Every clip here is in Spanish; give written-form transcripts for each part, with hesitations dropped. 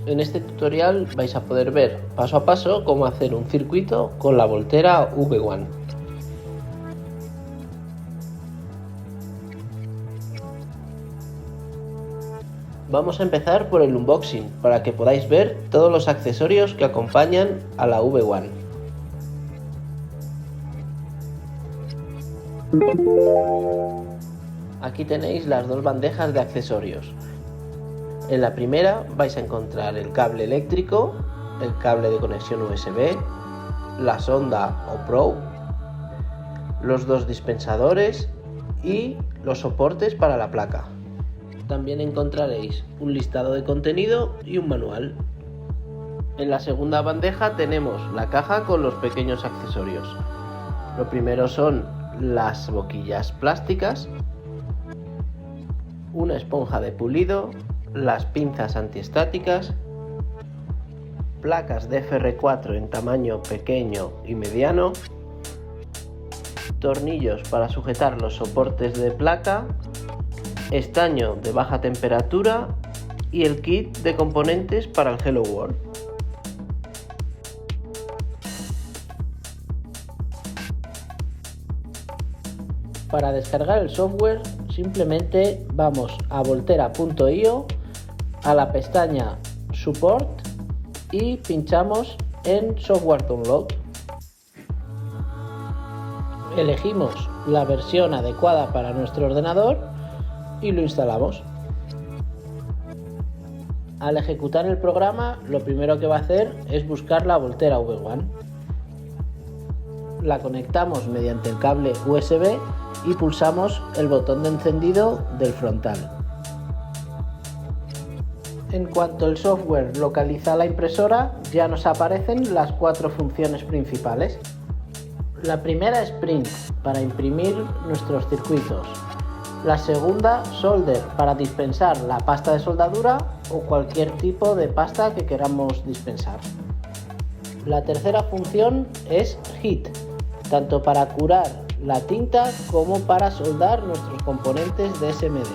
En este tutorial vais a poder ver paso a paso cómo hacer un circuito con la Voltera V1. Vamos a empezar por el unboxing para que podáis ver todos los accesorios que acompañan a la V1. Aquí tenéis las dos bandejas de accesorios. En la primera vais a encontrar el cable eléctrico, el cable de conexión USB, la sonda o probe, los dos dispensadores y los soportes para la placa. También encontraréis un listado de contenido y un manual. En la segunda bandeja tenemos la caja con los pequeños accesorios. Lo primero son las boquillas plásticas, una esponja de pulido, las pinzas antiestáticas, placas de FR4 en tamaño pequeño y mediano, tornillos para sujetar los soportes de placa, estaño de baja temperatura y el kit de componentes para el Hello World. Para descargar el software simplemente vamos a voltera.io, a la pestaña Support y pinchamos en Software Download. Elegimos la versión adecuada para nuestro ordenador y lo instalamos. Al ejecutar el programa, lo primero que va a hacer es buscar la Voltera V1. La conectamos mediante el cable USB y pulsamos el botón de encendido del frontal. En cuanto el software localiza la impresora, ya nos aparecen las 4 funciones principales. La primera es Print, para imprimir nuestros circuitos. La segunda, Solder, para dispensar la pasta de soldadura o cualquier tipo de pasta que queramos dispensar. La tercera función es Heat, tanto para curar la tinta como para soldar nuestros componentes de SMD.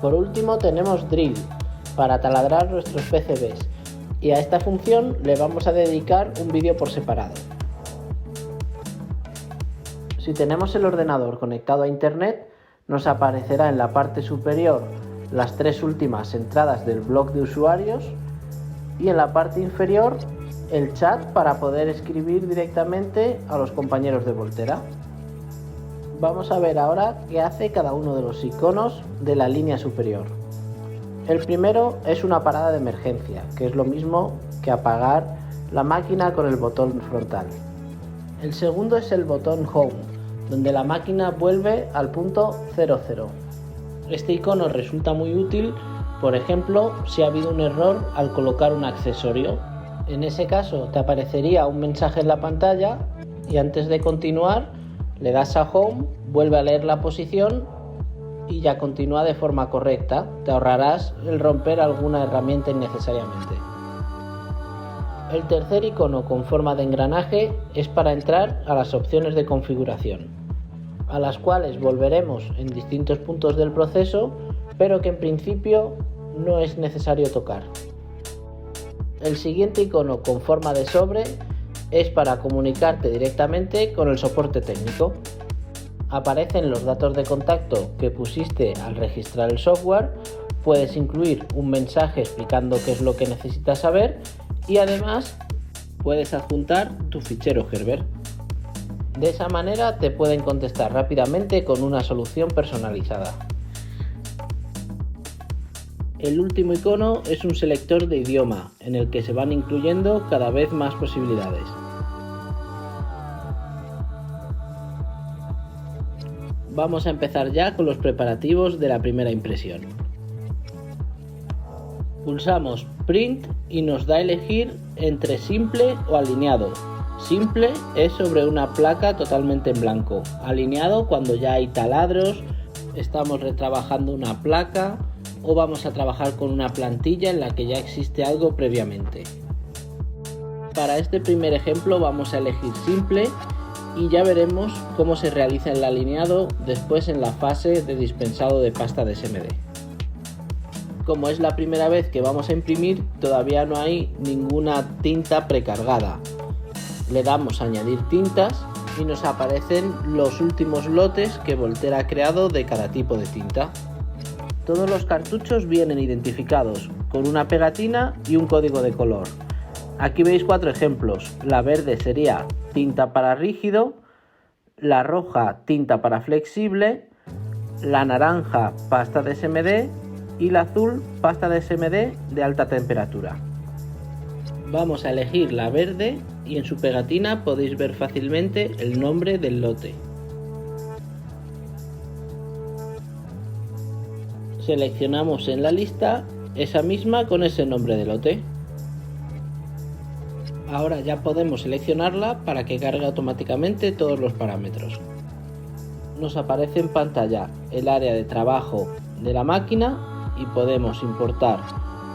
Por último tenemos Drill, para taladrar nuestros PCBs, y a esta función le vamos a dedicar un vídeo por separado. Si tenemos el ordenador conectado a internet, nos aparecerá en la parte superior las 3 últimas entradas del blog de usuarios y en la parte inferior el chat para poder escribir directamente a los compañeros de Voltera. Vamos a ver ahora qué hace cada uno de los iconos de la línea superior. El primero es una parada de emergencia, que es lo mismo que apagar la máquina con el botón frontal. El segundo es el botón Home, donde la máquina vuelve al punto 00. Este icono resulta muy útil, por ejemplo, si ha habido un error al colocar un accesorio. En ese caso te aparecería un mensaje en la pantalla y antes de continuar le das a Home, vuelve a leer la posición y ya continúa de forma correcta. Te ahorrarás el romper alguna herramienta innecesariamente. El tercer icono con forma de engranaje es para entrar a las opciones de configuración, a las cuales volveremos en distintos puntos del proceso, pero que en principio no es necesario tocar. El siguiente icono con forma de sobre es para comunicarte directamente con el soporte técnico. Aparecen los datos de contacto que pusiste al registrar el software, puedes incluir un mensaje explicando qué es lo que necesitas saber y además puedes adjuntar tu fichero Gerber. De esa manera te pueden contestar rápidamente con una solución personalizada. El último icono es un selector de idioma, en el que se van incluyendo cada vez más posibilidades. Vamos a empezar ya con los preparativos de la primera impresión. Pulsamos Print y nos da a elegir entre simple o alineado. Simple es sobre una placa totalmente en blanco. Alineado cuando ya hay taladros, estamos retrabajando una placa o vamos a trabajar con una plantilla en la que ya existe algo previamente. Para este primer ejemplo vamos a elegir simple y ya veremos cómo se realiza el alineado después en la fase de dispensado de pasta de SMD. Como es la primera vez que vamos a imprimir, todavía no hay ninguna tinta precargada. Le damos a añadir tintas y nos aparecen los últimos lotes que Volterra ha creado de cada tipo de tinta. Todos los cartuchos vienen identificados con una pegatina y un código de color. Aquí veis 4 ejemplos. La verde sería tinta para rígido, la roja tinta para flexible, la naranja pasta de SMD y la azul pasta de SMD de alta temperatura. Vamos a elegir la verde y en su pegatina podéis ver fácilmente el nombre del lote. Seleccionamos en la lista esa misma con ese nombre de lote. Ahora ya podemos seleccionarla para que cargue automáticamente todos los parámetros. Nos aparece en pantalla el área de trabajo de la máquina y podemos importar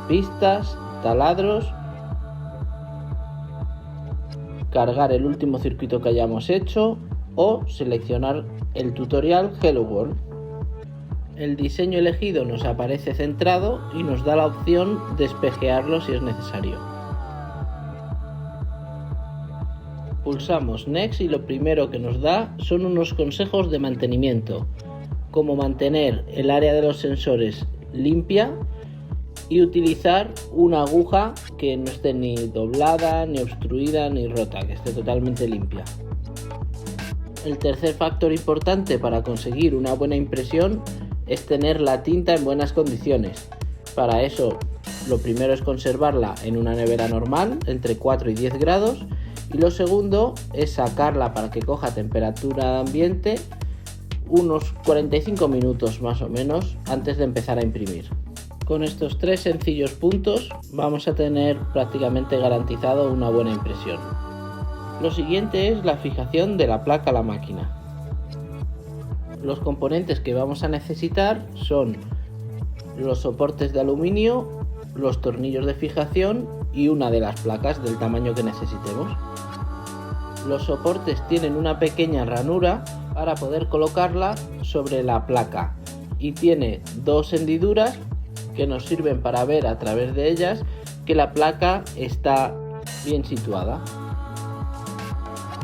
pistas, taladros, cargar el último circuito que hayamos hecho o seleccionar el tutorial Hello World. El diseño elegido nos aparece centrado y nos da la opción de espejearlo si es necesario. Pulsamos Next y lo primero que nos da son unos consejos de mantenimiento, como mantener el área de los sensores limpia y utilizar una aguja que no esté ni doblada, ni obstruida, ni rota, que esté totalmente limpia. El tercer factor importante para conseguir una buena impresión es tener la tinta en buenas condiciones. Para eso, lo primero es conservarla en una nevera normal, entre 4 y 10 grados, y lo segundo es sacarla para que coja temperatura ambiente unos 45 minutos más o menos antes de empezar a imprimir. Con estos 3 sencillos puntos vamos a tener prácticamente garantizado una buena impresión. Lo siguiente es la fijación de la placa a la máquina. Los componentes que vamos a necesitar son los soportes de aluminio, los tornillos de fijación y una de las placas del tamaño que necesitemos. Los soportes tienen una pequeña ranura para poder colocarla sobre la placa y tiene 2 hendiduras que nos sirven para ver a través de ellas que la placa está bien situada.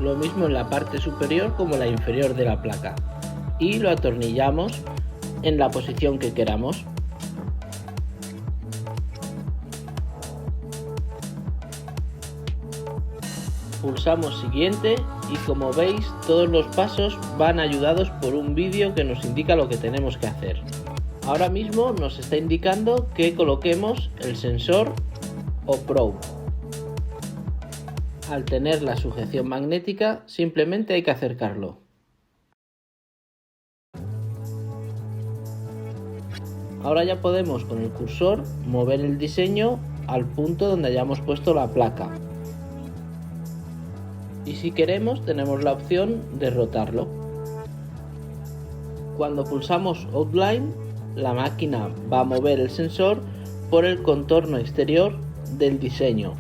Lo mismo en la parte superior como en la inferior de la placa y lo atornillamos en la posición que queramos. Pulsamos siguiente y como veis todos los pasos van ayudados por un vídeo que nos indica lo que tenemos que hacer. Ahora mismo nos está indicando que coloquemos el sensor o probe. Al tener la sujeción magnética simplemente hay que acercarlo. Ahora ya podemos con el cursor mover el diseño al punto donde hayamos puesto la placa. Y si queremos tenemos la opción de rotarlo. Cuando pulsamos Outline, la máquina va a mover el sensor por el contorno exterior del diseño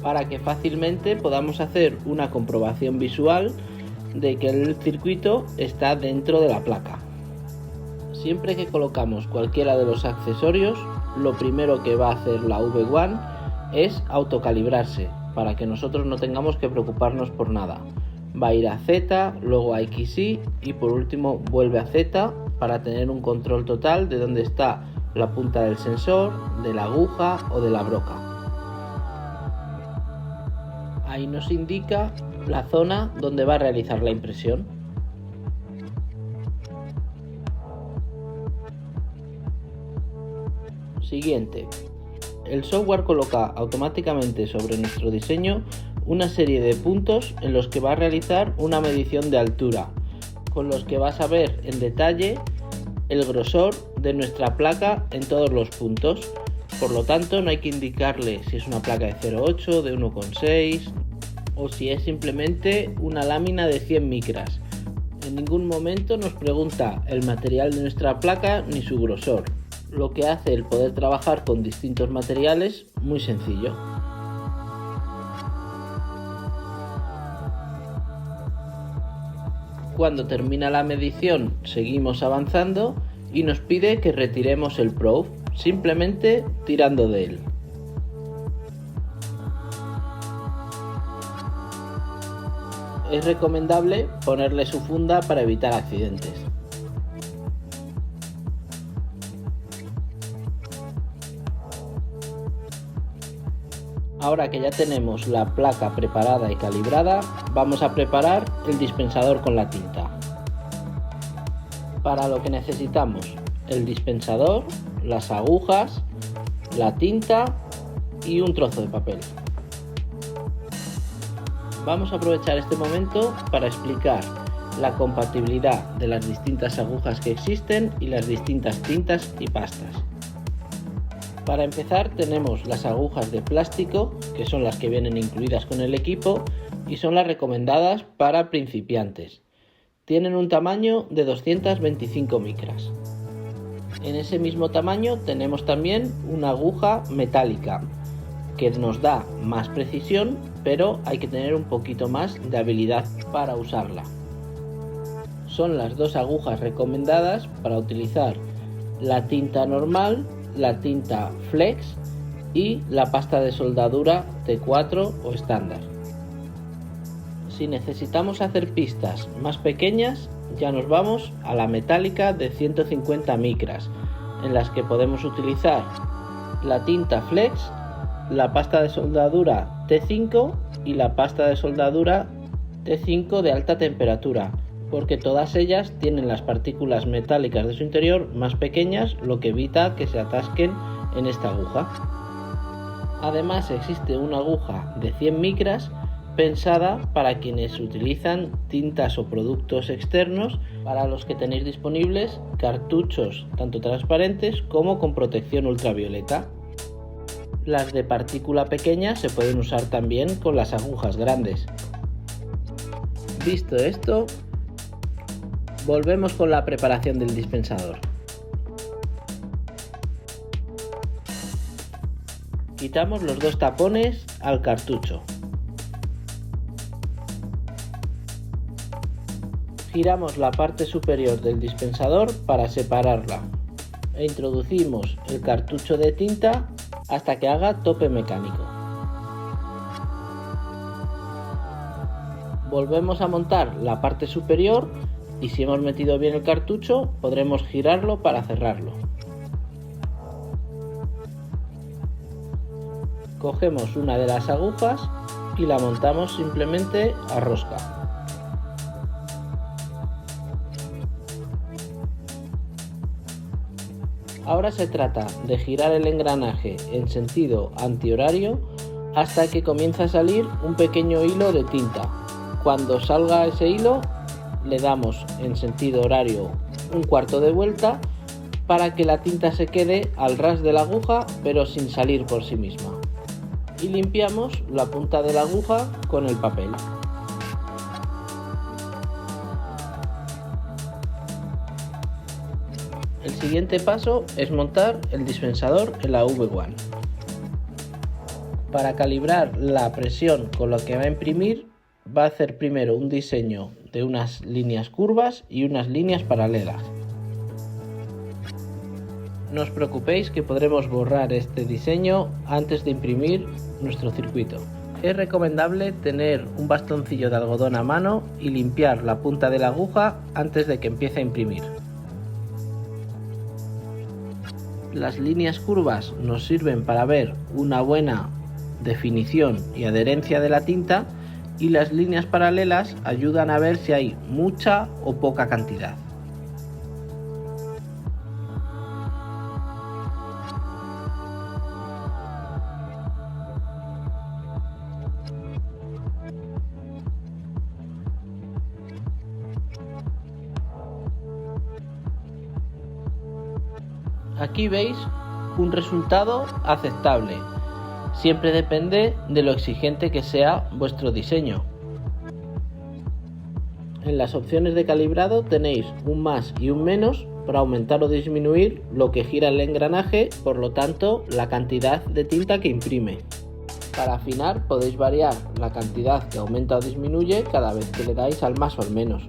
para que fácilmente podamos hacer una comprobación visual de que el circuito está dentro de la placa. Siempre que colocamos cualquiera de los accesorios, lo primero que va a hacer la V1 es autocalibrarse para que nosotros no tengamos que preocuparnos por nada. Va a ir a Z, luego a XY y por último vuelve a Z para tener un control total de dónde está la punta del sensor, de la aguja o de la broca. Ahí nos indica la zona donde va a realizar la impresión. Siguiente. El software coloca automáticamente sobre nuestro diseño una serie de puntos en los que va a realizar una medición de altura, con los que vas a ver en detalle el grosor de nuestra placa en todos los puntos. Por lo tanto, no hay que indicarle si es una placa de 0,8, de 1,6 o si es simplemente una lámina de 100 micras. En ningún momento nos pregunta el material de nuestra placa ni su grosor, lo que hace el poder trabajar con distintos materiales muy sencillo. Cuando termina la medición seguimos avanzando y nos pide que retiremos el probe. simplemente tirando de él. Es recomendable ponerle su funda para evitar accidentes. Ahora que ya tenemos la placa preparada y calibrada, vamos a preparar el dispensador con la tinta. Para lo que necesitamos el dispensador, las agujas, la tinta y un trozo de papel. Vamos a aprovechar este momento para explicar la compatibilidad de las distintas agujas que existen y las distintas tintas y pastas. Para empezar, tenemos las agujas de plástico, que son las que vienen incluidas con el equipo y son las recomendadas para principiantes. Tienen un tamaño de 225 micras. En ese mismo tamaño tenemos también una aguja metálica, que nos da más precisión, pero hay que tener un poquito más de habilidad para usarla. Son las dos agujas recomendadas para utilizar la tinta normal, la tinta flex y la pasta de soldadura T4 o estándar. Si necesitamos hacer pistas más pequeñas, ya nos vamos a la metálica de 150 micras, en las que podemos utilizar la tinta flex, la pasta de soldadura T5 y la pasta de soldadura T5 de alta temperatura, porque todas ellas tienen las partículas metálicas de su interior más pequeñas, lo que evita que se atasquen en esta aguja. Además, existe una aguja de 100 micras pensada para quienes utilizan tintas o productos externos, para los que tenéis disponibles cartuchos tanto transparentes como con protección ultravioleta. Las de partícula pequeña se pueden usar también con las agujas grandes. Visto esto, volvemos con la preparación del dispensador. Quitamos los dos tapones al cartucho. Giramos la parte superior del dispensador para separarla e introducimos el cartucho de tinta hasta que haga tope mecánico. Volvemos a montar la parte superior y si hemos metido bien el cartucho podremos girarlo para cerrarlo. Cogemos una de las agujas y la montamos simplemente a rosca. Ahora se trata de girar el engranaje en sentido antihorario hasta que comienza a salir un pequeño hilo de tinta. Cuando salga ese hilo, le damos en sentido horario un cuarto de vuelta para que la tinta se quede al ras de la aguja pero sin salir por sí misma. Y limpiamos la punta de la aguja con el papel. El siguiente paso es montar el dispensador en la V1. Para calibrar la presión con la que va a imprimir, va a hacer primero un diseño de unas líneas curvas y unas líneas paralelas. No os preocupéis que podremos borrar este diseño antes de imprimir nuestro circuito. Es recomendable tener un bastoncillo de algodón a mano y limpiar la punta de la aguja antes de que empiece a imprimir. Las líneas curvas nos sirven para ver una buena definición y adherencia de la tinta, y las líneas paralelas ayudan a ver si hay mucha o poca cantidad. Aquí veis un resultado aceptable. Siempre depende de lo exigente que sea vuestro diseño. En las opciones de calibrado tenéis un más y un menos para aumentar o disminuir lo que gira el engranaje, por lo tanto la cantidad de tinta que imprime. Para afinar podéis variar la cantidad que aumenta o disminuye cada vez que le dais al más o al menos.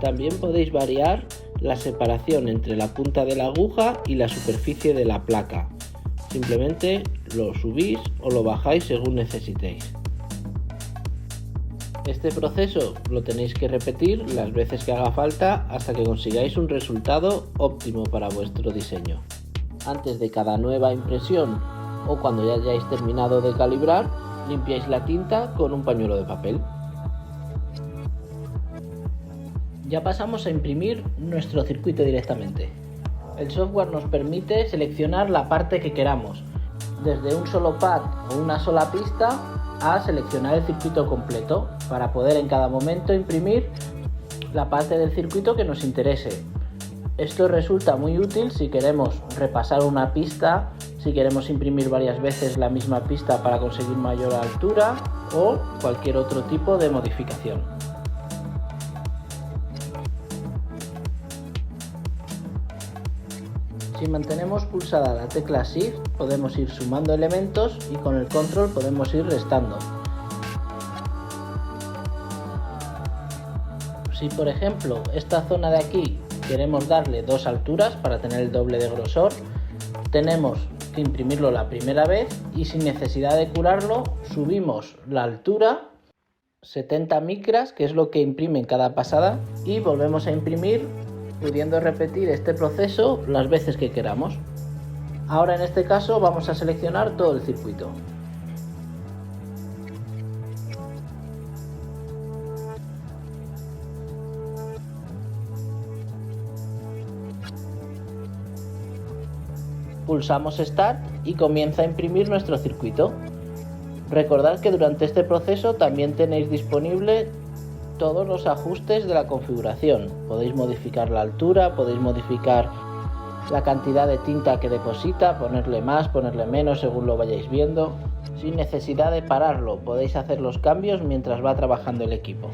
También podéis variar la separación entre la punta de la aguja y la superficie de la placa. Simplemente lo subís o lo bajáis según necesitéis. Este proceso lo tenéis que repetir las veces que haga falta hasta que consigáis un resultado óptimo para vuestro diseño. Antes de cada nueva impresión o cuando ya hayáis terminado de calibrar, limpiáis la tinta con un pañuelo de papel. Ya pasamos a imprimir nuestro circuito directamente. El software nos permite seleccionar la parte que queramos, desde un solo pad o una sola pista a seleccionar el circuito completo para poder en cada momento imprimir la parte del circuito que nos interese. Esto resulta muy útil si queremos repasar una pista, si queremos imprimir varias veces la misma pista para conseguir mayor altura o cualquier otro tipo de modificación. Si mantenemos pulsada la tecla Shift, podemos ir sumando elementos y con el control podemos ir restando. Si por ejemplo esta zona de aquí queremos darle 2 alturas para tener el doble de grosor, tenemos que imprimirlo la primera vez y sin necesidad de curarlo subimos la altura 70 micras, que es lo que imprime en cada pasada, y volvemos a imprimir, pudiendo repetir este proceso las veces que queramos. Ahora en este caso vamos a seleccionar todo el circuito. Pulsamos Start y comienza a imprimir nuestro circuito. Recordad que durante este proceso también tenéis disponible todos los ajustes de la configuración. Podéis modificar la altura, podéis modificar la cantidad de tinta que deposita, ponerle más, ponerle menos según lo vayáis viendo. Sin necesidad de pararlo, podéis hacer los cambios mientras va trabajando el equipo.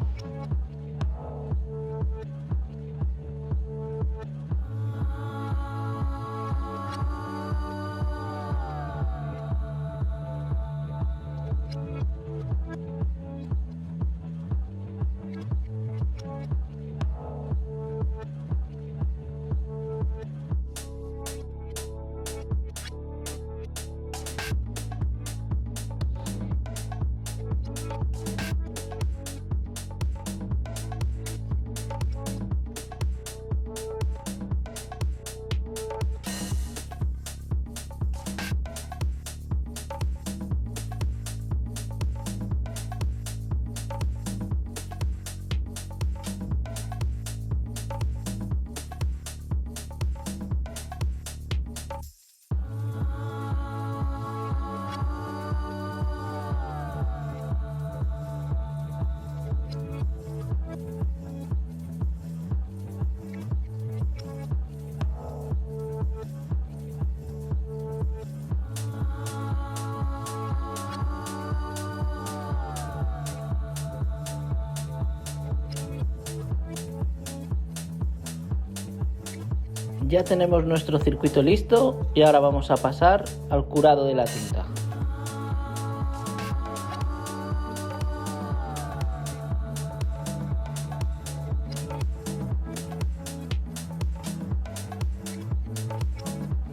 Ya tenemos nuestro circuito listo y ahora vamos a pasar al curado de la tinta.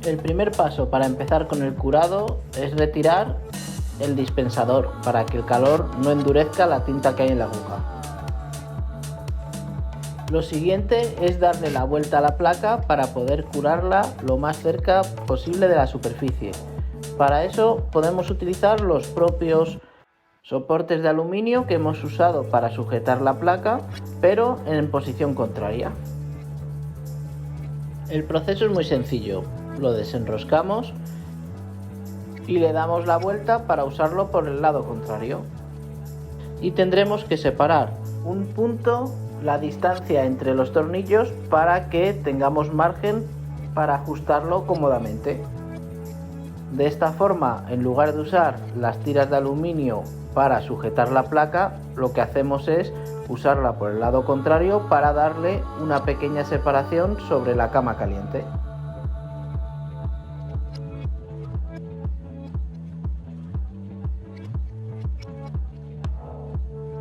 El primer paso para empezar con el curado es retirar el dispensador para que el calor no endurezca la tinta que hay en la aguja. Lo siguiente es darle la vuelta a la placa para poder curarla lo más cerca posible de la superficie. Para eso podemos utilizar los propios soportes de aluminio que hemos usado para sujetar la placa, pero en posición contraria. El proceso es muy sencillo. Lo desenroscamos y le damos la vuelta para usarlo por el lado contrario. Y tendremos que separar un punto, la distancia entre los tornillos, para que tengamos margen para ajustarlo cómodamente. De esta forma, en lugar de usar las tiras de aluminio para sujetar la placa, lo que hacemos es usarla por el lado contrario para darle una pequeña separación sobre la cama caliente.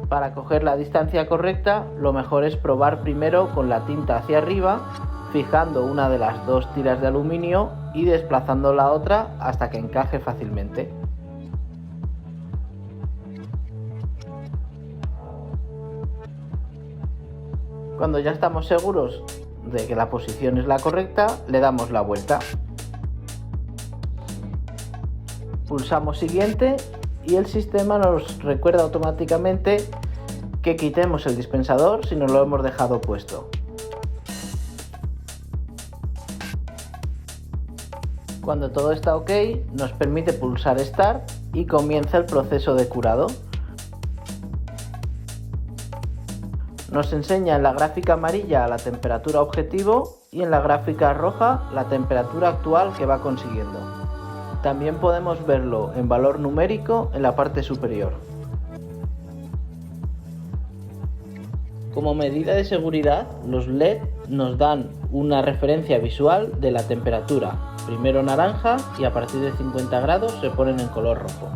Para coger la distancia correcta, lo mejor es probar primero con la tinta hacia arriba, fijando una de las dos tiras de aluminio y desplazando la otra hasta que encaje fácilmente. Cuando ya estamos seguros de que la posición es la correcta, le damos la vuelta. Pulsamos siguiente y el sistema nos recuerda automáticamente que quitemos el dispensador si nos lo hemos dejado puesto. Cuando todo está ok, nos permite pulsar Start y comienza el proceso de curado. Nos enseña en la gráfica amarilla la temperatura objetivo y en la gráfica roja la temperatura actual que va consiguiendo. También podemos verlo en valor numérico en la parte superior. Como medida de seguridad, los LED nos dan una referencia visual de la temperatura, primero naranja y a partir de 50 grados se ponen en color rojo.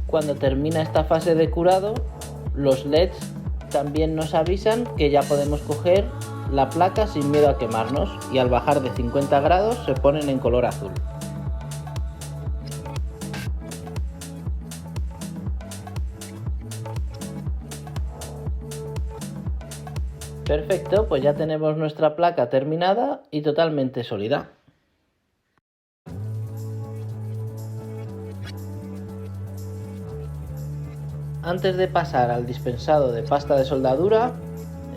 Cuando termina esta fase de curado, los LEDs también nos avisan que ya podemos coger la placa sin miedo a quemarnos y al bajar de 50 grados se ponen en color azul. Perfecto, pues ya tenemos nuestra placa terminada y totalmente sólida. Antes de pasar al dispensado de pasta de soldadura,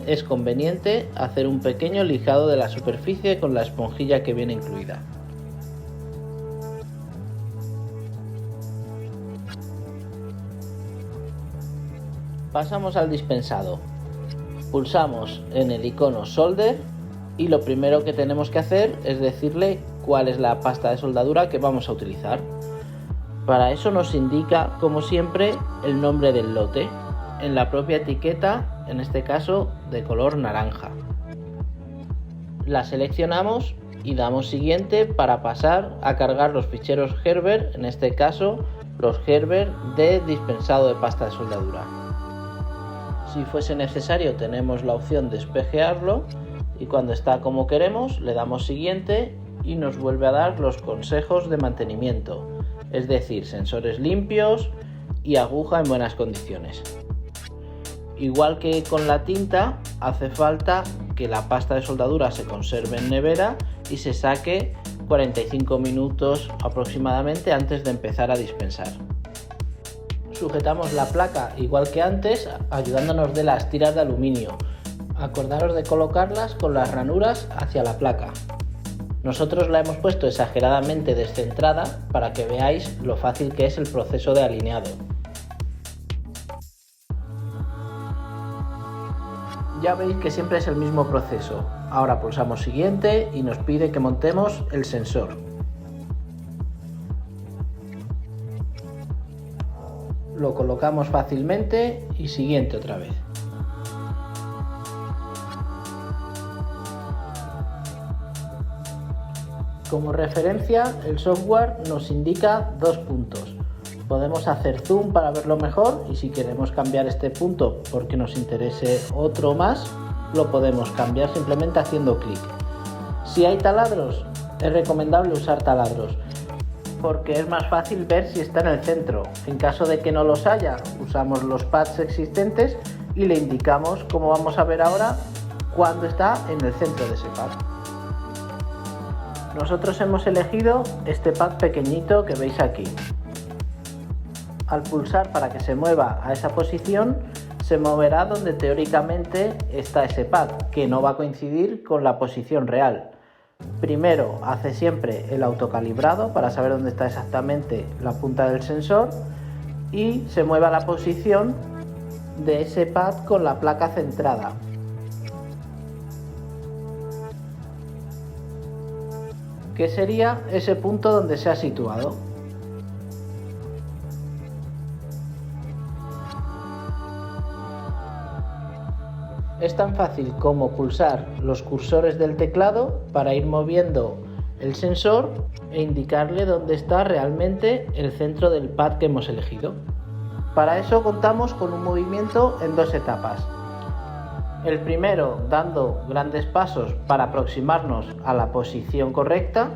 es conveniente hacer un pequeño lijado de la superficie con la esponjilla que viene incluida. Pasamos al dispensado. Pulsamos en el icono Solder y lo primero que tenemos que hacer es decirle cuál es la pasta de soldadura que vamos a utilizar. Para eso nos indica, como siempre, el nombre del lote, en la propia etiqueta, en este caso de color naranja. La seleccionamos y damos siguiente para pasar a cargar los ficheros Gerber, en este caso los Gerber de dispensado de pasta de soldadura. Si fuese necesario tenemos la opción de espejearlo y cuando está como queremos le damos siguiente y nos vuelve a dar los consejos de mantenimiento. Es decir, sensores limpios y aguja en buenas condiciones. Igual que con la tinta, hace falta que la pasta de soldadura se conserve en nevera y se saque 45 minutos aproximadamente antes de empezar a dispensar. Sujetamos la placa igual que antes, ayudándonos de las tiras de aluminio. Acordaros de colocarlas con las ranuras hacia la placa. Nosotros la hemos puesto exageradamente descentrada para que veáis lo fácil que es el proceso de alineado. Ya veis que siempre es el mismo proceso. Ahora pulsamos siguiente y nos pide que montemos el sensor. Lo colocamos fácilmente y siguiente otra vez. Como referencia, el software nos indica 2 puntos. Podemos hacer zoom para verlo mejor y si queremos cambiar este punto porque nos interese otro más, lo podemos cambiar simplemente haciendo clic. Si hay taladros, es recomendable usar taladros porque es más fácil ver si está en el centro. En caso de que no los haya, usamos los pads existentes y le indicamos, como vamos a ver ahora, cuándo está en el centro de ese pad. Nosotros hemos elegido este pad pequeñito que veis aquí. Al pulsar para que se mueva a esa posición, se moverá donde teóricamente está ese pad, que no va a coincidir con la posición real. Primero hace siempre el autocalibrado para saber dónde está exactamente la punta del sensor y se mueve a la posición de ese pad con la placa centrada. Que sería ese punto donde se ha situado. Es tan fácil como pulsar los cursores del teclado para ir moviendo el sensor e indicarle dónde está realmente el centro del pad que hemos elegido. Para eso contamos con un movimiento en dos etapas. El primero dando grandes pasos para aproximarnos a la posición correcta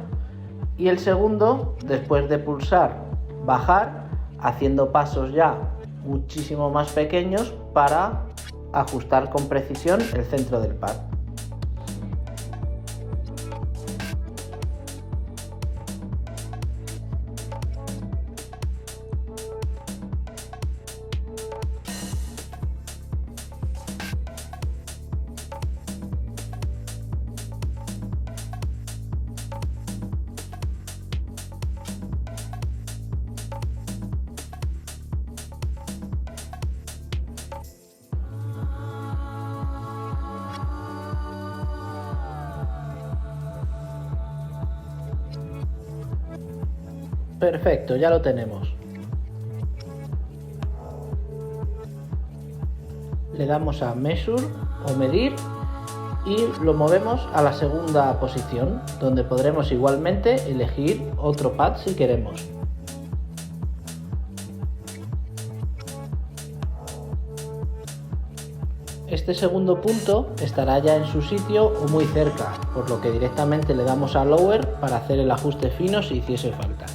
y el segundo después de pulsar bajar haciendo pasos ya muchísimo más pequeños para ajustar con precisión el centro del pad. Perfecto, ya lo tenemos. Le damos a Measure o medir y lo movemos a la segunda posición, donde podremos igualmente elegir otro pad si queremos. Este segundo punto estará ya en su sitio o muy cerca, por lo que directamente le damos a Lower para hacer el ajuste fino si hiciese falta.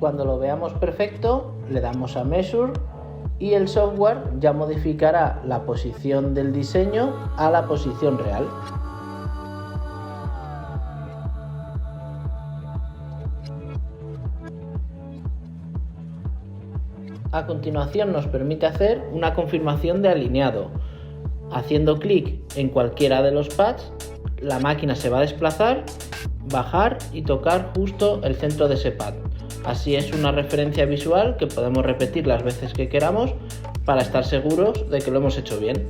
Cuando lo veamos perfecto, le damos a Measure y el software ya modificará la posición del diseño a la posición real. A continuación nos permite hacer una confirmación de alineado. Haciendo clic en cualquiera de los pads, la máquina se va a desplazar, bajar y tocar justo el centro de ese pad. Así es una referencia visual que podemos repetir las veces que queramos para estar seguros de que lo hemos hecho bien.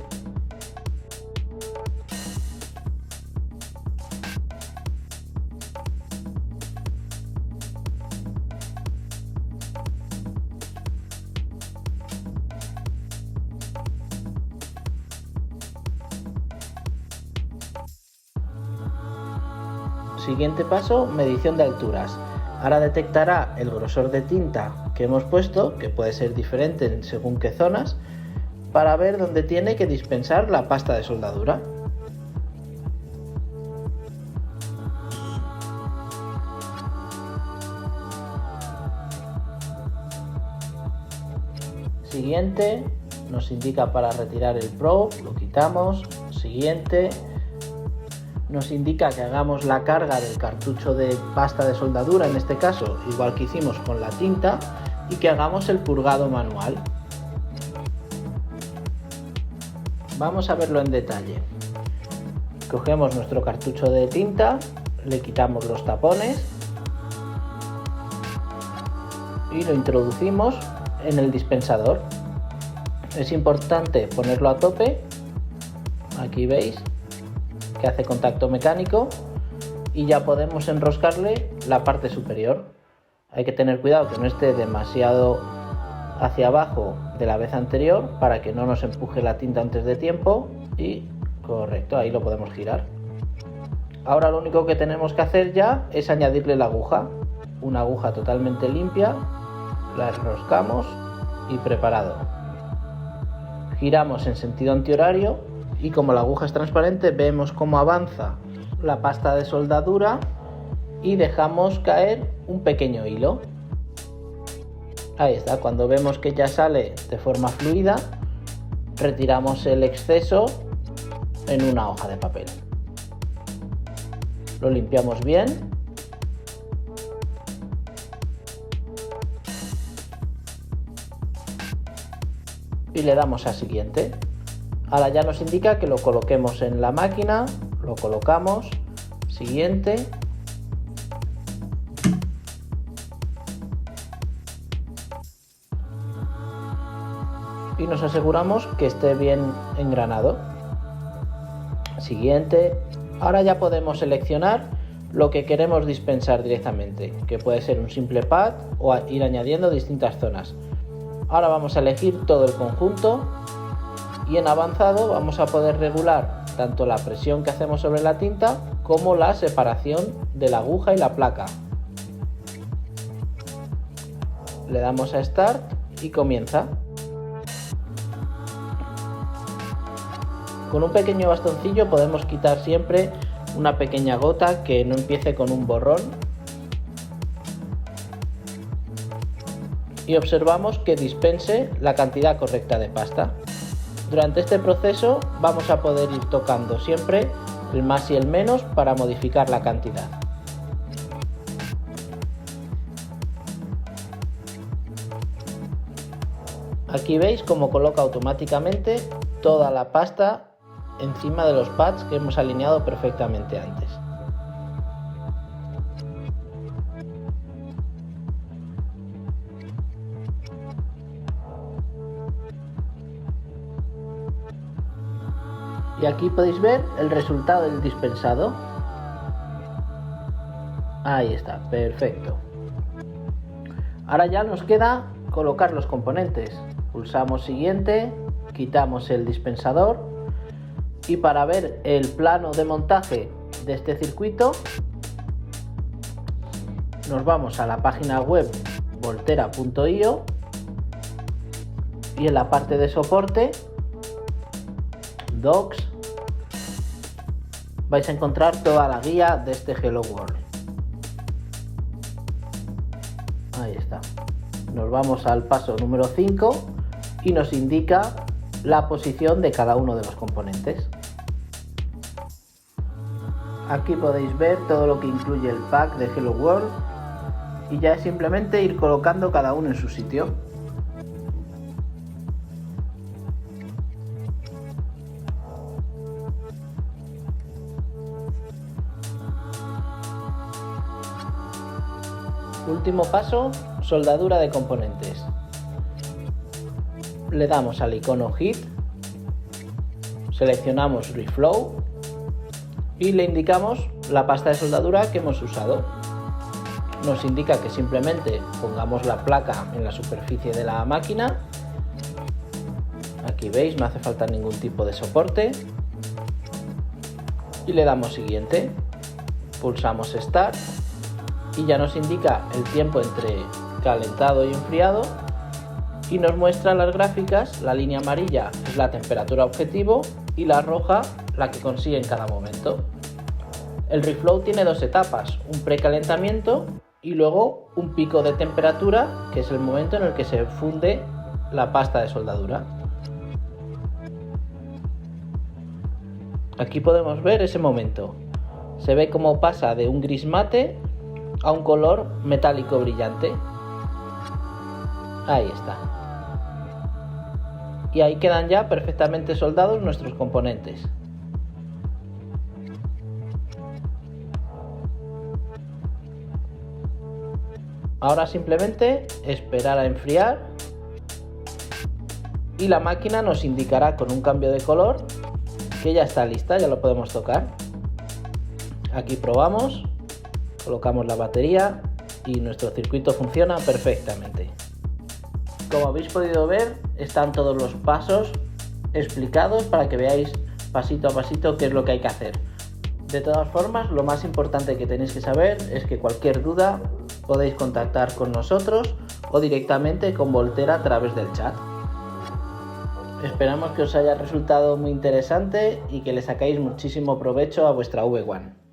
Siguiente paso, medición de alturas. Ahora detectará el grosor de tinta que hemos puesto, que puede ser diferente en según qué zonas, para ver dónde tiene que dispensar la pasta de soldadura. Siguiente, nos indica para retirar el probe, lo quitamos. Siguiente, nos indica que hagamos la carga del cartucho de pasta de soldadura, en este caso, igual que hicimos con la tinta, y que hagamos el purgado manual. Vamos a verlo en detalle. Cogemos nuestro cartucho de tinta, le quitamos los tapones y lo introducimos en el dispensador. Es importante ponerlo a tope, aquí veis que hace contacto mecánico y ya podemos enroscarle la parte superior. Hay que tener cuidado que no esté demasiado hacia abajo de la vez anterior para que no nos empuje la tinta antes de tiempo y correcto, ahí lo podemos girar. Ahora lo único que tenemos que hacer ya es añadirle la aguja, una aguja totalmente limpia, la enroscamos y preparado. Giramos en sentido antihorario y como la aguja es transparente vemos cómo avanza la pasta de soldadura y dejamos caer un pequeño hilo. Ahí está, cuando vemos que ya sale de forma fluida, retiramos el exceso en una hoja de papel. Lo limpiamos bien. y le damos a siguiente. Ahora ya nos indica que lo coloquemos en la máquina, lo colocamos, siguiente. Y nos aseguramos que esté bien engranado. Siguiente. Ahora ya podemos seleccionar lo que queremos dispensar directamente, que puede ser un simple pad o ir añadiendo distintas zonas. Ahora vamos a elegir todo el conjunto y en avanzado vamos a poder regular tanto la presión que hacemos sobre la tinta como la separación de la aguja y la placa. Le damos a Start y comienza. Con un pequeño bastoncillo podemos quitar siempre una pequeña gota que no empiece con un borrón. Y observamos que dispense la cantidad correcta de pasta. Durante este proceso vamos a poder ir tocando siempre el más y el menos para modificar la cantidad. Aquí veis cómo coloca automáticamente toda la pasta encima de los pads que hemos alineado perfectamente antes. Y aquí podéis ver el resultado del dispensado. Ahí está, perfecto. Ahora ya nos queda colocar los componentes. Pulsamos siguiente, quitamos el dispensador y para ver el plano de montaje de este circuito nos vamos a la página web voltera.io y en la parte de soporte Docs vais a encontrar toda la guía de este Hello World. Ahí está. Nos vamos al paso número 5 y nos indica la posición de cada uno de los componentes. Aquí podéis ver todo lo que incluye el pack de Hello World y ya es simplemente ir colocando cada uno en su sitio. Último paso, soldadura de componentes. Le damos al icono Hit, seleccionamos Reflow y le indicamos la pasta de soldadura que hemos usado. Nos indica que simplemente pongamos la placa en la superficie de la máquina. Aquí veis, no hace falta ningún tipo de soporte. Y le damos siguiente. Pulsamos Start y ya nos indica el tiempo entre calentado y enfriado y nos muestra las gráficas. La línea amarilla es la temperatura objetivo y la roja la que consigue en cada momento. El reflow tiene dos etapas, un precalentamiento y luego un pico de temperatura, que es el momento en el que se funde la pasta de soldadura. Aquí podemos ver ese momento. Se ve cómo pasa de un gris mate a un color metálico brillante. Ahí está. Y ahí quedan ya perfectamente soldados nuestros componentes. Ahora simplemente esperar a enfriar y la máquina nos indicará con un cambio de color que ya está lista, ya lo podemos tocar. Aquí probamos, colocamos la batería y nuestro circuito funciona perfectamente. Como habéis podido ver, están todos los pasos explicados para que veáis pasito a pasito qué es lo que hay que hacer. De todas formas, lo más importante que tenéis que saber es que cualquier duda podéis contactar con nosotros o directamente con Voltera a través del chat. Esperamos que os haya resultado muy interesante y que le sacáis muchísimo provecho a vuestra V1.